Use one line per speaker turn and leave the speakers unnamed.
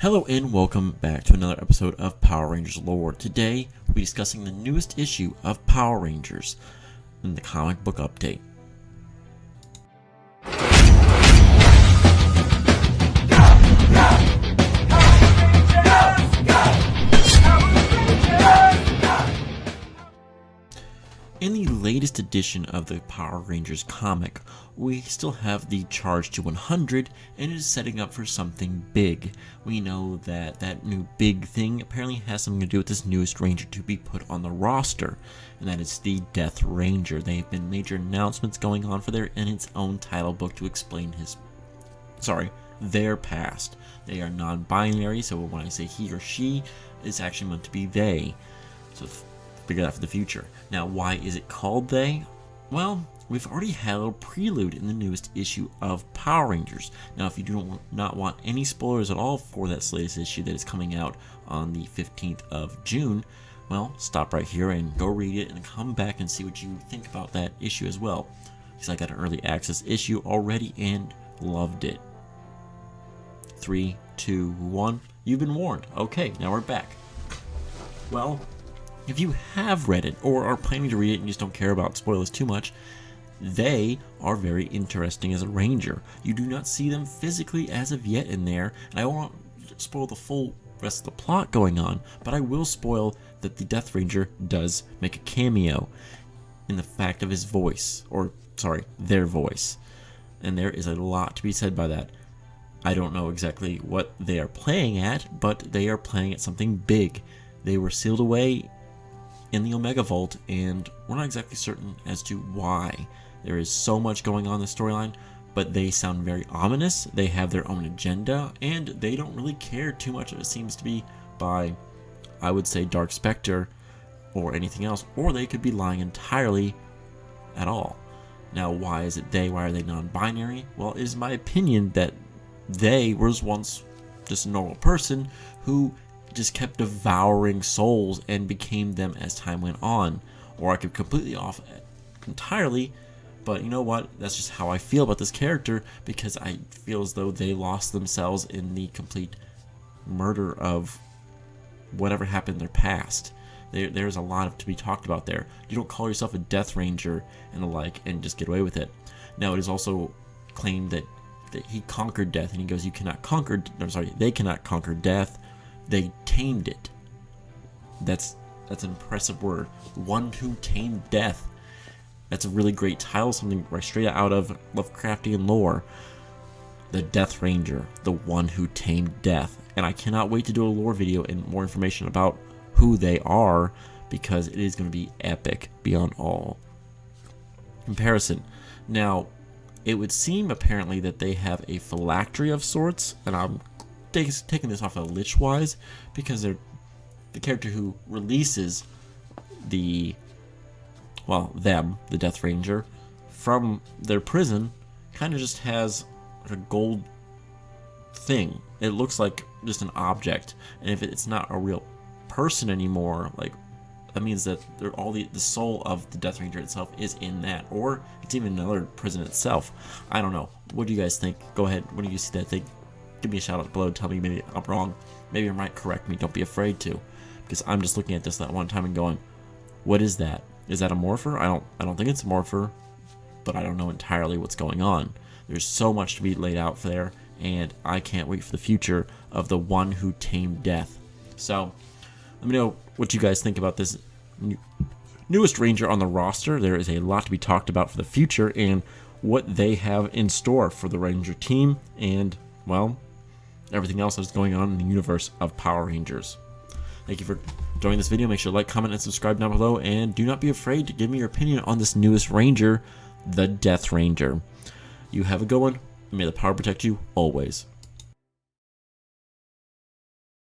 Hello and welcome back to another episode of Power Rangers lore. Today, we'll be discussing the newest issue of Power Rangers in the comic book update. In the latest edition of the Power Rangers comic, we still have the charge to 100 and it is setting up for something big. We know that that new big thing apparently has something to do with this newest ranger to be put on the roster, and that is the Deathranger. There have been major announcements going on for their in its own title book to explain their past. They are non-binary, so when I say he or she, it's actually meant to be they. So figure that for the future. Now, why is it called they? Well, we've already had a little prelude in the newest issue of Power Rangers. Now, if you do not want any spoilers at all for that latest issue that is coming out on the 15th of June, well, stop right here and go read it and come back and see what you think about that issue as well. Because I got an early access issue already and loved it. 3, 2, 1. You've been warned. Okay, now we're back. Well, if you have read it or are planning to read it and you just don't care about spoilers too much, they are very interesting as a ranger. You do not see them physically as of yet in there, and I won't spoil the full rest of the plot going on, but I will spoil that the Deathranger does make a cameo in the fact of his voice, their voice. And there is a lot to be said by that. I don't know exactly what they are playing at, but they are playing at something big. They were sealed away in the Omega Vault, and we're not exactly certain as to why. There is so much going on in the storyline, but they sound very ominous. They have their own agenda, and they don't really care too much, it seems to be, by, I would say, Dark Spectre or anything else, or they could be lying entirely at all. Now, why is it they? Why are they non-binary? Well, it is my opinion that they was once just a normal person who just kept devouring souls and became them as time went on. Or I could completely off entirely, but you know what? That's just how I feel about this character, because I feel as though they lost themselves in the complete murder of whatever happened in their past. There's a lot to be talked about there. You don't call yourself a Death Ranger and the like and just get away with it. Now, it is also claimed that he conquered death, and he goes, they cannot conquer death. They tamed it. That's an impressive word. One who tamed death. That's a really great title, something right straight out of Lovecraftian lore. The Deathranger, the one who tamed death. And I cannot wait to do a lore video and more information about who they are, because it is going to be epic beyond all comparison. Now, it would seem apparently that they have a phylactery of sorts, and I'm taking this off of Lich-wise, because they're the character who releases the Deathranger, from their prison, kind of just has a gold thing. It looks like just an object, and if it's not a real person anymore, like, that means that the soul of the Deathranger itself is in that, or it's even another prison itself. I don't know. What do you guys think? Go ahead. When do you see that thing? Give me a shout out below. Tell me maybe I'm wrong. Maybe I'm right. Correct me. Don't be afraid to, because I'm just looking at this that one time and going, "What is that? Is that a morpher? I don't think it's a morpher, but I don't know entirely what's going on." There's so much to be laid out for there, and I can't wait for the future of the one who tamed death. So, let me know what you guys think about this newest Ranger on the roster. There is a lot to be talked about for the future and what they have in store for the Ranger team, and well, everything else that's going on in the universe of Power Rangers. Thank you for joining this video. Make sure to like, comment, and subscribe down below, and do not be afraid to give me your opinion on this newest Ranger, the Deathranger. You have a good one, and may the power protect you always.